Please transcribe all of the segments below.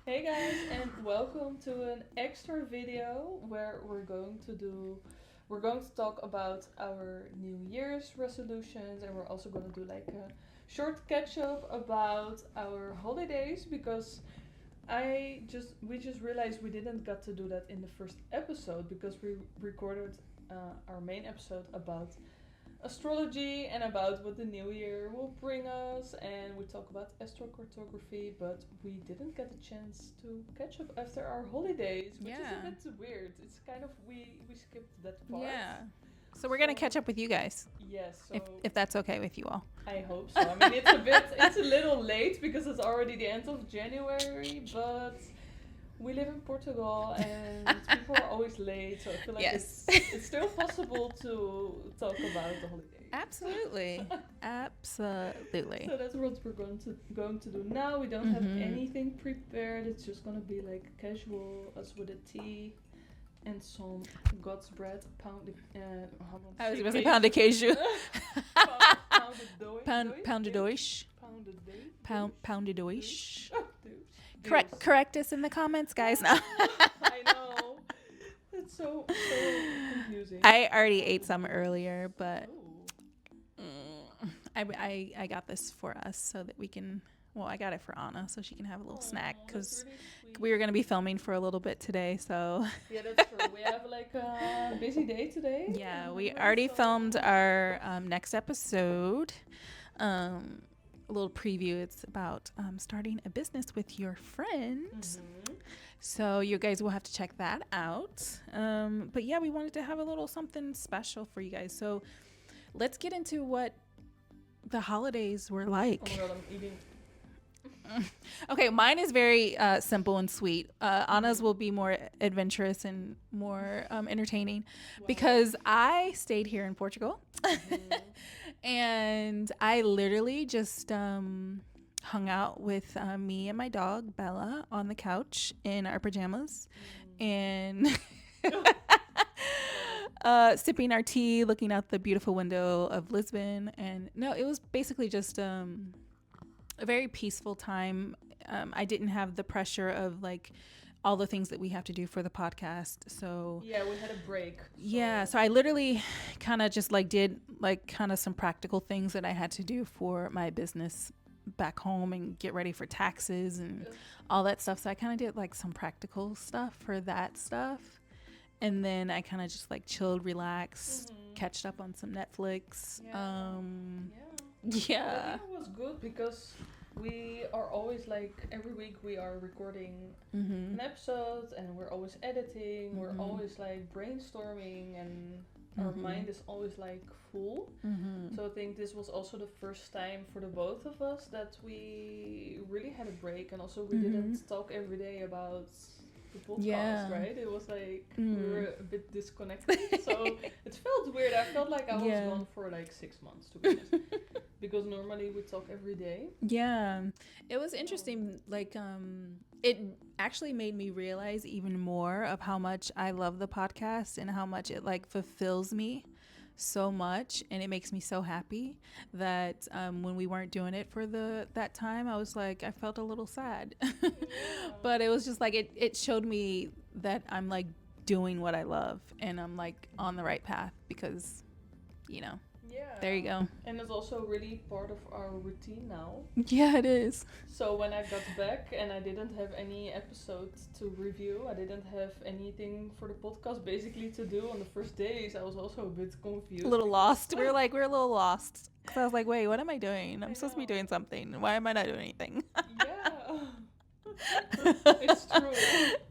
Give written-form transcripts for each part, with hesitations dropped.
Hey guys, and welcome to an extra video where we're going to talk about our New Year's resolutions, and we're also going to do like a short catch up about our holidays because we just realized we didn't get to do that in the first episode because we recorded our main episode about astrology and about what the new year will bring us, and we talk about astrocartography, but we didn't get a chance to catch up after our holidays, which is a bit weird. It's kind of we skipped that part. Yeah. So we're gonna catch up with you guys. Yes. So if that's okay with you all. I hope so. I mean, it's a little late because it's already the end of January, but we live in Portugal and people are always late, so I feel like it's still possible to talk about the holidays. Absolutely. Absolutely. So that's what we're going to do now. We don't have anything prepared. It's just going to be like casual, us with a tea and some God's bread, pounded. I was going to say pounded cashew. Pounded Deutsch. Pounded Deutsch. Deutsch. Correct us in the comments, guys. No. I know. It's so confusing. I already ate some earlier, but I got this for us so that we can. Well, I got it for Anna so she can have a little snack because really we were going to be filming for a little bit today. So yeah, that's true. We have like a busy day today. Yeah, we already filmed our next episode. A little preview. It's about starting a business with your friend. So you guys will have to check that out. But yeah, we wanted to have a little something special for you guys. So let's get into what the holidays were like. Oh my God, I'm eating. Okay, mine is very simple and sweet. Anna's will be more adventurous and more entertaining because I stayed here in Portugal. And I literally just hung out with me and my dog, Bella, on the couch in our pajamas and sipping our tea, looking out the beautiful window of Lisbon. And no, it was basically just a very peaceful time. I didn't have the pressure of like all the things that we have to do for the podcast. So yeah, we had a break. So I literally kind of just like did like kind of some practical things that I had to do for my business back home and get ready for taxes and all that stuff. So I kind of did like some practical stuff for that stuff. And then I kind of just like chilled, relaxed, catched up on some Netflix. Yeah. It was good because we are always like every week we are recording an episode and we're always editing. We're always like brainstorming and our mind is always like full. So I think this was also the first time for the both of us that we really had a break, and also we didn't talk every day about the podcast, right? It was like we were a bit disconnected. So it felt weird. I felt like I was gone for like 6 months, to be honest. Because normally we talk every day. Yeah. It was interesting. Like, it actually made me realize even more of how much I love the podcast and how much it like fulfills me so much. And it makes me so happy that when we weren't doing it for that time, I was like, I felt a little sad. But it was just like, it showed me that I'm like doing what I love and I'm like on the right path because, you know. Yeah. There you go. And it's also really part of our routine now. Yeah, it is. So when I got back and I didn't have any episodes to review, I didn't have anything for the podcast basically to do on the first days, I was also a bit confused. A little lost. We're a little lost. Because I was like, wait, what am I doing? I'm supposed to be doing something. Why am I not doing anything? Yeah. It's true.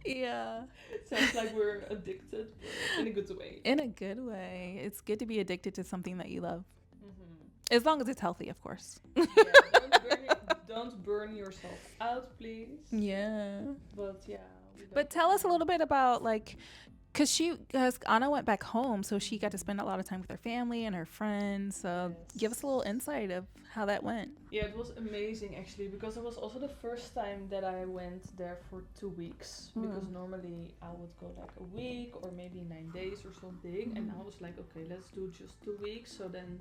Yeah. Sounds like we're addicted, but in a good way. In a good way. It's good to be addicted to something that you love. As long as it's healthy, of course. Yeah, don't burn yourself out, please. Yeah. But yeah, But tell us a little bit about like, because Anna went back home, so she got to spend a lot of time with her family and her friends. So give us a little insight of how that went. Yeah, it was amazing actually, because it was also the first time that I went there for 2 weeks. Because normally I would go like a week or maybe 9 days or something. And I was like, okay, let's do just 2 weeks. So then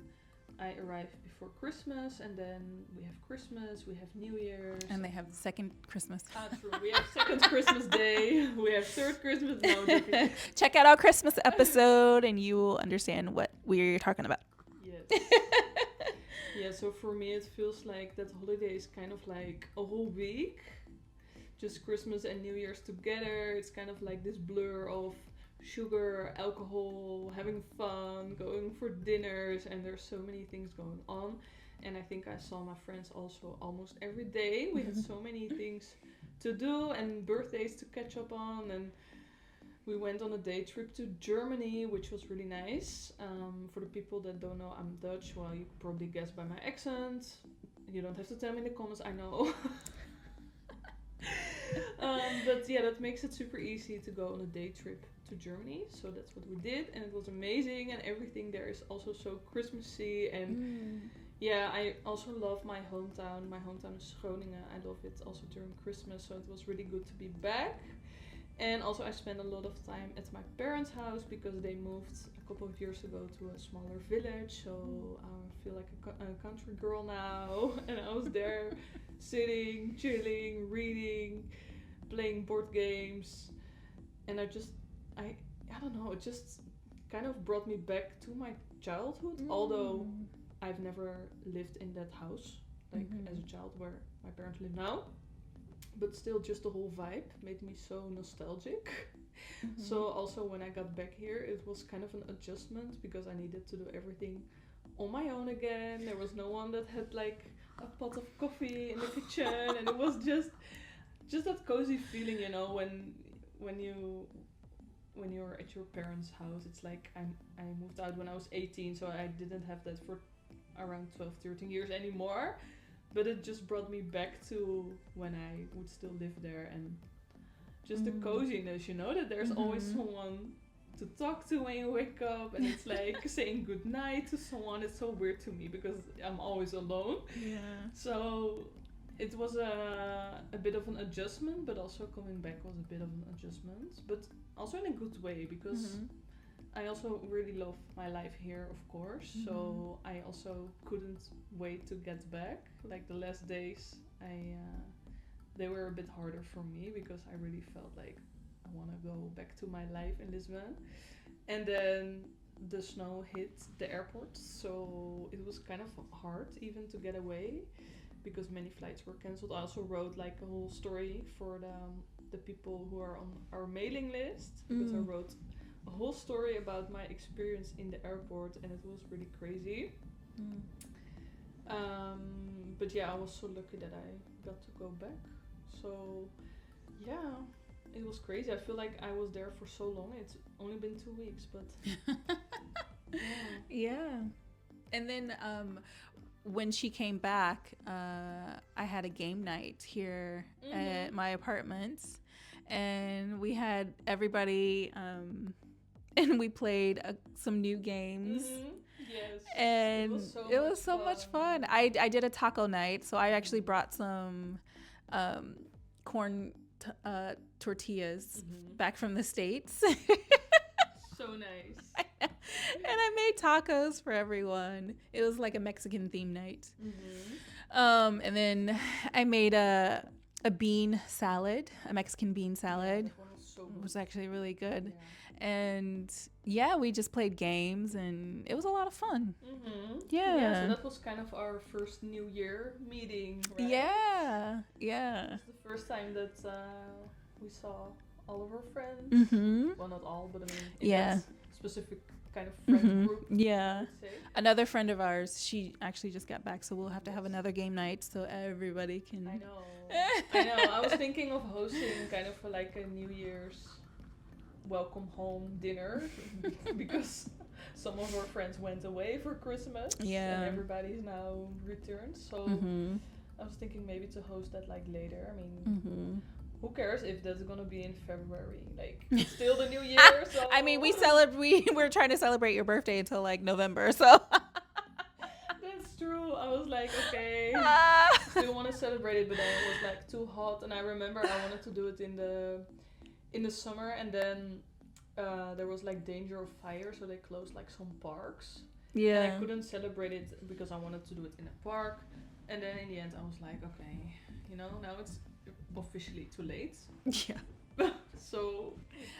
I arrived before Christmas, and then we have Christmas, we have New Year's. And they have second Christmas. True. We have second Christmas day, we have third Christmas. No, okay. Check out our Christmas episode and you will understand what we're talking about. Yes. Yeah, so for me it feels like that holiday is kind of like a whole week. Just Christmas and New Year's together. It's kind of like this blur of sugar, alcohol, having fun, going for dinners, and there's so many things going on. And I think I saw my friends also almost every day. We had so many things to do and birthdays to catch up on, and we went on a day trip to Germany, which was really nice. For the people that don't know, I'm Dutch. Well, you probably guessed by my accent. You don't have to tell me in the comments, I know. But yeah, that makes it super easy to go on a day trip to Germany. So that's what we did, and it was amazing, and everything there is also so Christmassy. And yeah, I also love my hometown. My hometown is Groningen. I love it also during Christmas, so it was really good to be back. And also I spent a lot of time at my parents' house because they moved a couple of years ago to a smaller village. So I feel like a country girl now. And I was there sitting, chilling, reading, playing board games. And I don't know, it just kind of brought me back to my childhood. Although I've never lived in that house, like as a child where my parents live now. But still, just the whole vibe made me so nostalgic. So also when I got back here, it was kind of an adjustment because I needed to do everything on my own again. There was no one that had like a pot of coffee in the kitchen, and it was just that cozy feeling, you know, when you're at your parents' house. It's like I moved out when I was 18, so I didn't have that for around 12-13 years anymore. But it just brought me back to when I would still live there, and just the coziness, you know, that there's always someone to talk to when you wake up, and it's like saying goodnight to someone. It's so weird to me because I'm always alone. Yeah. So it was a bit of an adjustment, but also coming back was a bit of an adjustment, but also in a good way, because I also really love my life here, of course. So I also couldn't wait to get back. Like the last days, they were a bit harder for me because I really felt like I want to go back to my life in Lisbon. And then the snow hit the airport, so it was kind of hard even to get away because many flights were cancelled. I also wrote like a whole story for the people who are on our mailing list, because I wrote a whole story about my experience in the airport, and it was really crazy. But yeah, I was so lucky that I got to go back. So yeah, it was crazy. I feel like I was there for so long. It's only been 2 weeks, but yeah. And then when she came back, I had a game night here at my apartment, and we had everybody and we played some new games. Yes. And it was so much fun. I did a taco night, so I actually brought some corn tortillas back from the States. So nice. And I made tacos for everyone. It was like a Mexican theme night. And then I made a bean salad, a Mexican bean salad. It was actually really good. Yeah. And yeah, we just played games, and it was a lot of fun. Yeah, so that was kind of our first New Year meeting, right? Yeah. It's the first time that we saw all of our friends. Well, not all, but I mean, in that specific kind of friend group. Yeah. I would say. Another friend of ours, she actually just got back, so we'll have to have another game night so everybody can. I know. I was thinking of hosting kind of like a New Year's welcome home dinner because some of our friends went away for Christmas. Yeah. And everybody's now returned. So I was thinking maybe to host that like later. I mean, who cares if that's gonna be in February? Like, it's still the new year, so. I mean, we're trying to celebrate your birthday until like November, so. That's true. I was like, okay, still want to celebrate it, but then it was like too hot, and I remember I wanted to do it in the summer, and then there was like danger of fire, so they closed like some parks. Yeah. And I couldn't celebrate it because I wanted to do it in a park, and then in the end I was like, okay, now it's officially too late. Yeah. So.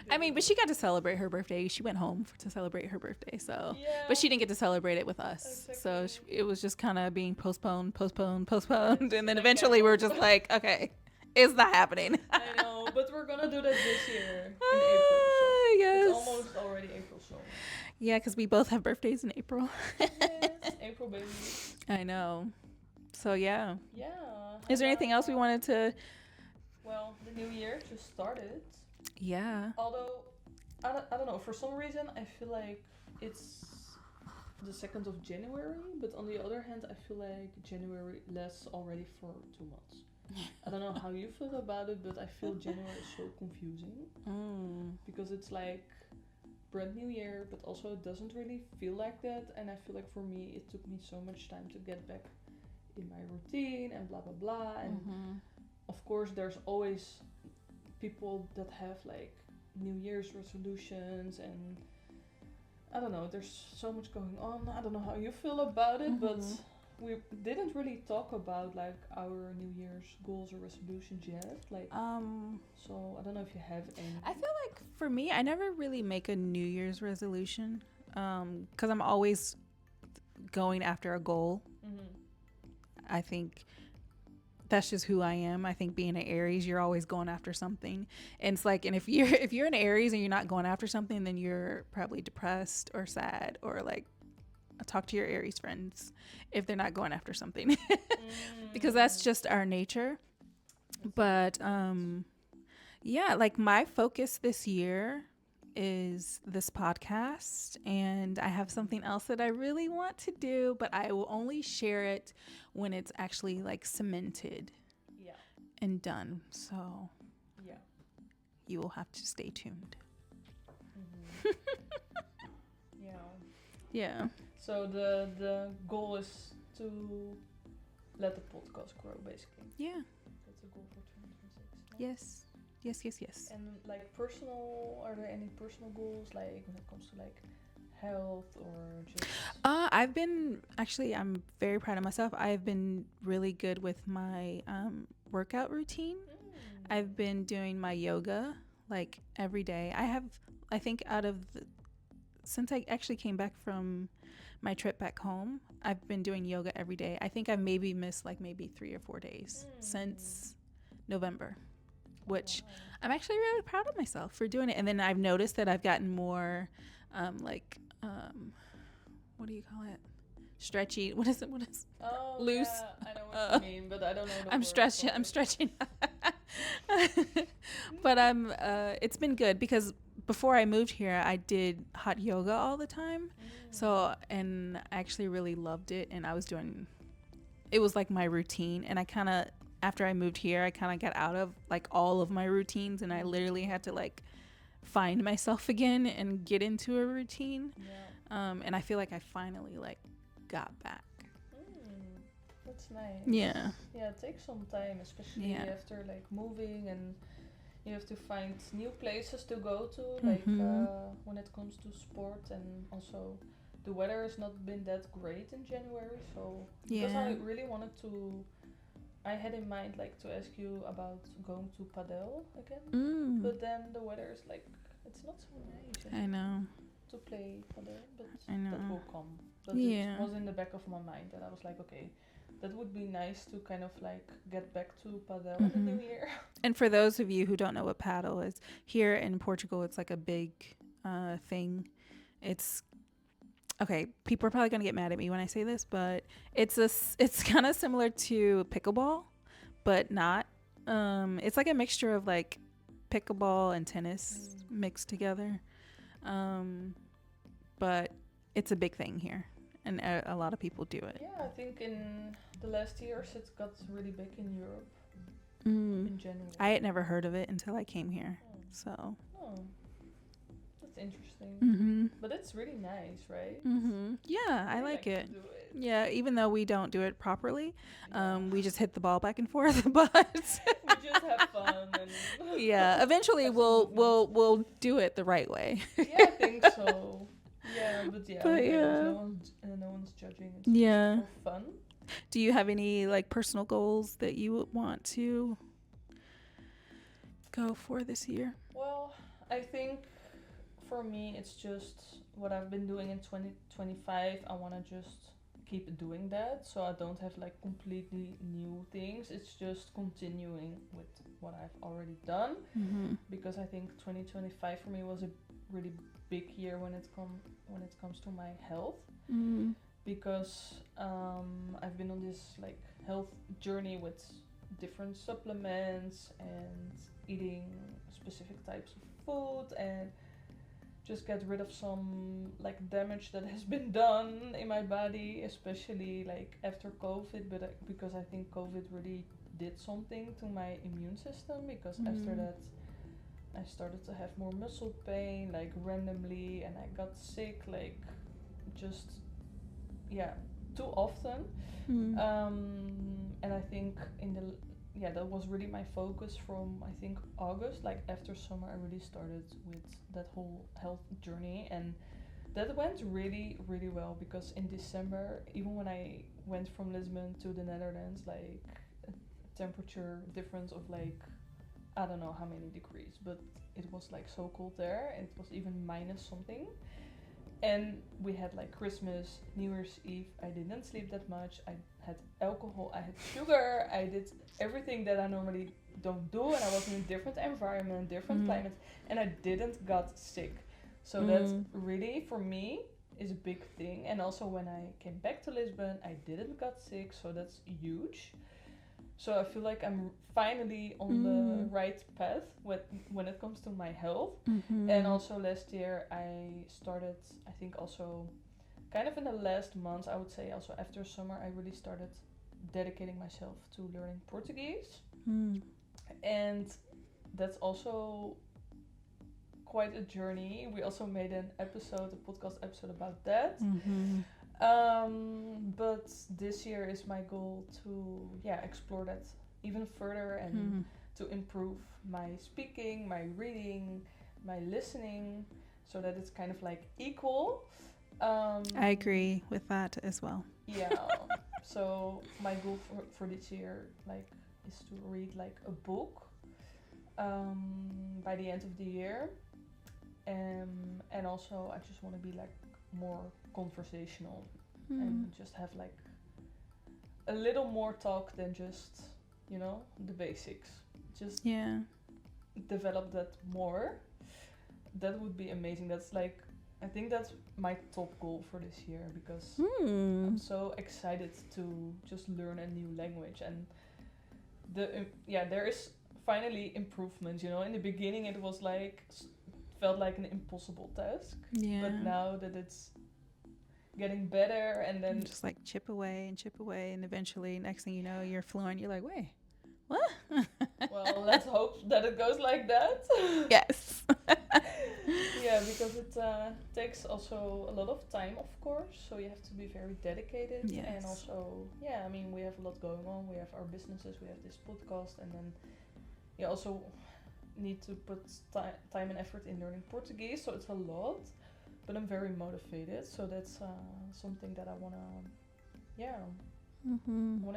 I mean, but she got to celebrate her birthday. She went home to celebrate her birthday, so. Yeah. But she didn't get to celebrate it with us. Exactly. So it was just kind of being postponed. And then Like eventually we were just like, okay, it's not happening. I know, but we're gonna do that this year in April. So Yes. it's almost already April, so. Yeah, because we both have birthdays in April. Yes, April baby. I know. So yeah. Yeah. Is there anything else we wanted to? Well, the new year just started. Yeah. Although, I don't know, for some reason I feel like it's the 2nd of January, but on the other hand I feel like January lasts already for 2 months. I don't know how you feel about it, but I feel January is so confusing. Because it's like brand new year, but also it doesn't really feel like that, and I feel like for me it took me so much time to get back in my routine and blah blah blah, and of course there's always people that have like New Year's resolutions, and I don't know, there's so much going on. I don't know how you feel about it, but we didn't really talk about like our New Year's goals or resolutions yet. Like, so I don't know if you have any. I feel like for me, I never really make a New Year's resolution, because I'm always going after a goal. I think that's just who I am. I think being an Aries, you're always going after something. And it's like, and if you're an Aries and you're not going after something, then you're probably depressed or sad, or like, talk to your Aries friends if they're not going after something. Because that's just our nature. But yeah, like my focus this year is this podcast, and I have something else that I really want to do, but I will only share it when it's actually like cemented and done. So yeah, you will have to stay tuned. Yeah. So the goal is to let the podcast grow, basically. Yeah. That's a goal for 2026. Yes. And like are there any personal goals, like when it comes to like health or just? I'm very proud of myself. I've been really good with my workout routine. I've been doing my yoga like every day. I think since I actually came back from my trip back home, I've been doing yoga every day. I think I've maybe missed like maybe 3 or 4 days since November, which I'm actually really proud of myself for doing it. And then I've noticed that I've gotten more what do you call it? Stretchy. What is it? Oh, loose. Yeah, I know what you mean, but I don't know the I'm word stretching. for I'm it. stretching. But it's been good because before I moved here, I did hot yoga all the time. So, and I actually really loved it. And it was like my routine. And after I moved here, I kind of got out of like all of my routines, and I literally had to like find myself again and get into a routine. And I feel like I finally like got back. That's nice. Yeah. Yeah, it takes some time, especially after like moving, and you have to find new places to go to, like when it comes to sport, and also the weather has not been that great in January, so because I really wanted to, I had in mind like to ask you about going to padel again, but then the weather is like, it's not so nice. I know. To play padel, but I know. that will come. But it was in the back of my mind, and I was like, okay, that would be nice to kind of like get back to padel in the new year. And for those of you who don't know what paddle is, here in Portugal, it's like a big thing. It's okay. People are probably gonna get mad at me when I say this, but it's kind of similar to pickleball, but not. It's like a mixture of like pickleball and tennis mixed together. But it's a big thing here, and a lot of people do it. Yeah, I think in the last years it got really big in Europe. in general. I had never heard of it until I came here. So. Oh, that's interesting. Mm-hmm. But it's really nice, right? Mm-hmm. Yeah, I like it. To do it. Yeah, even though we don't do it properly, Yeah. we just hit the ball back and forth. But We just have fun and yeah, eventually have some we'll do it the right way. Yeah, I think so. Yeah, but yeah. no one's judging. It's Yeah. just for fun. Do you have any like personal goals that you would want to go for this year? Well, I think for me it's just what I've been doing in 2025. I want to just keep doing that, so I don't have like completely new things. It's just continuing with what I've already done, because I think 2025 for me was a really big year when it comes to my health, because I've been on this like health journey with different supplements and eating specific types of food, and just get rid of some like damage that has been done in my body, especially like after COVID, but because I think COVID really did something to my immune system, because after that I started to have more muscle pain like randomly, and I got sick like just too often. And I think that was really my focus from I think August, like after summer I really started with that whole health journey, and that went really really well, because in December, even when I went from Lisbon to the Netherlands, like a temperature difference of like I don't know how many degrees, but it was like so cold there, and it was even minus something. And we had like Christmas, New Year's Eve. I didn't sleep that much. I had alcohol, I had sugar, I did everything that I normally don't do, and I was in a different environment, different climate, and I didn't got sick. So that really for me is a big thing. And also when I came back to Lisbon, I didn't got sick, so that's huge. So I feel like I'm finally on the right path when it comes to my health. And also last year I started, I think also kind of in the last month, I would say also after summer, I really started dedicating myself to learning Portuguese. And that's also quite a journey. We also made a podcast episode about that. But this year is my goal to explore that even further, and to improve my speaking, my reading, my listening, so that it's kind of like equal. I agree with that as well. Yeah. So my goal for this year like is to read like a book by the end of the year, and also I just want to be like more conversational and just have like a little more talk than just the basics. Just develop that more. That would be amazing. That's like I think that's my top goal for this year, because I'm so excited to just learn a new language, and there is finally improvement. In the beginning it was like felt like an impossible task, but now that it's getting better, and then just like chip away, and eventually next thing you know you're fluent. You're like, wait, what? Well, let's hope that it goes like that. Yes. Yeah, because it takes also a lot of time, of course, so you have to be very dedicated. Yes. And also I mean, we have a lot going on. We have our businesses, we have this podcast, and then you also need to put time and effort in learning Portuguese, so it's a lot. But I'm very motivated, so that's something that I wanna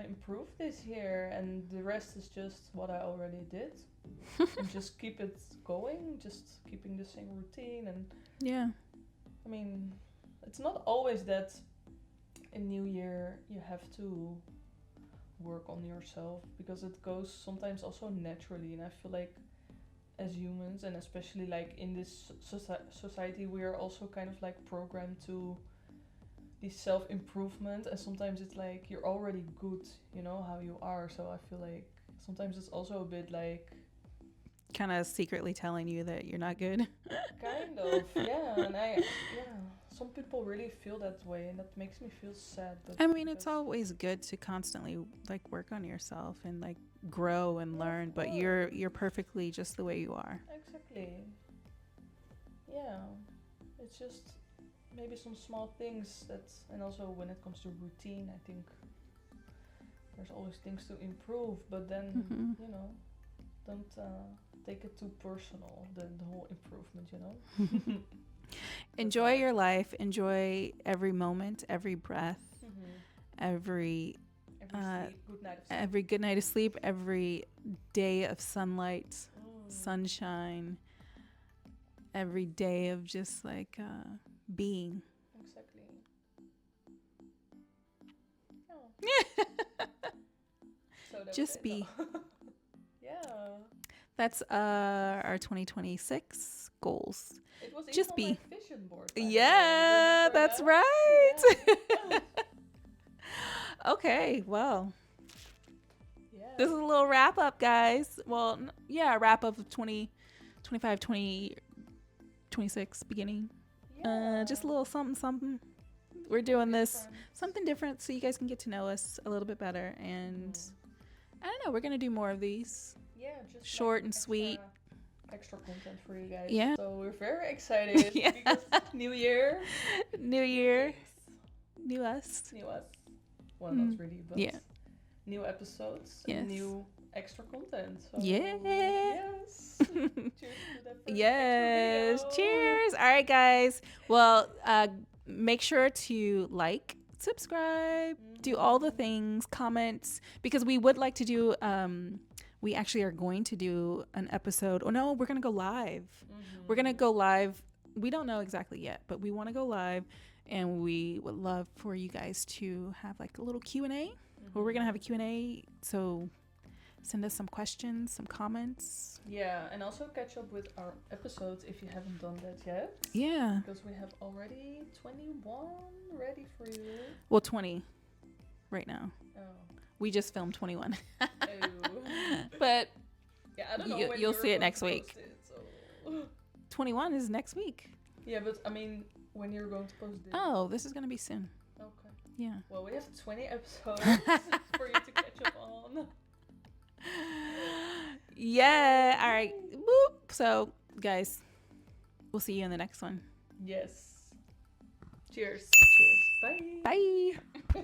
improve this year, and the rest is just what I already did. And just keep it going, just keeping the same routine. And I mean, it's not always that in New Year you have to work on yourself, because it goes sometimes also naturally. And I feel like as humans, and especially like in this society, we are also kind of like programmed to the self-improvement, and sometimes it's like you're already good, how you are. So I feel like sometimes it's also a bit like kind of secretly telling you that you're not good. Kind of, yeah. And some people really feel that way, and that makes me feel sad. But I mean, it's because- always good to constantly like work on yourself and like grow and Yeah, learn, of but course. you're perfectly just the way you are. Exactly. Yeah. It's just maybe some small things that, and also when it comes to routine, I think there's always things to improve, but then, Mhm. you know, don't take it too personal, the whole improvement, you know? Enjoy your life. Enjoy every moment, every breath, every Every sleep, good night of sleep. every good night of sleep, every day of sunlight, Mm. sunshine, every day of just like being. Exactly. Oh. So that Just was it, be. though. Yeah. That's our 2026 goals. It was Just even on be. my vision board. by the way. Yeah, Remember that's that? right. Yeah. Okay, well, Yeah. this is a little wrap up, guys. Well, wrap up of 2025, 2026 beginning. Yeah. Just a little something. We're doing this Different. something different so you guys can get to know us a little bit better. And Mm. I don't know, we're going to do more of these. Yeah, just Short like and sweet. extra content for you guys. Yeah. So we're very excited Yeah. because new year, New year, things, new us. new us. Well, Mm. not really, but Yeah. new episodes, Yes. and new extra content. So Yeah. yes. Cheers to that first Yes. extra video. Cheers. All right, guys. Well, make sure to like, subscribe, do all the things, comments, because we would like to do. We actually are going to do an episode. Oh no, we're gonna go live. We're gonna go live. We don't know exactly yet, but we want to go live, and we would love for you guys to have like a little Q&A. Well, we're gonna have a Q&A, so send us some questions, some comments. Yeah, and also catch up with our episodes if you haven't done that yet. Yeah. Because we have already 21 ready for you. Well, 20 right now. Oh. We just filmed 21. Oh. But Yeah, I don't know You- when you'll we're see it going next to week. post it, so. 21 is next week. Yeah, but I mean, when you're going to post this. Oh, this is going to be soon. Okay. Yeah. Well, we have 20 episodes for you to catch up on. Yeah. All right. Boop. So, guys, we'll see you in the next one. Yes. Cheers. Cheers. Bye. Bye.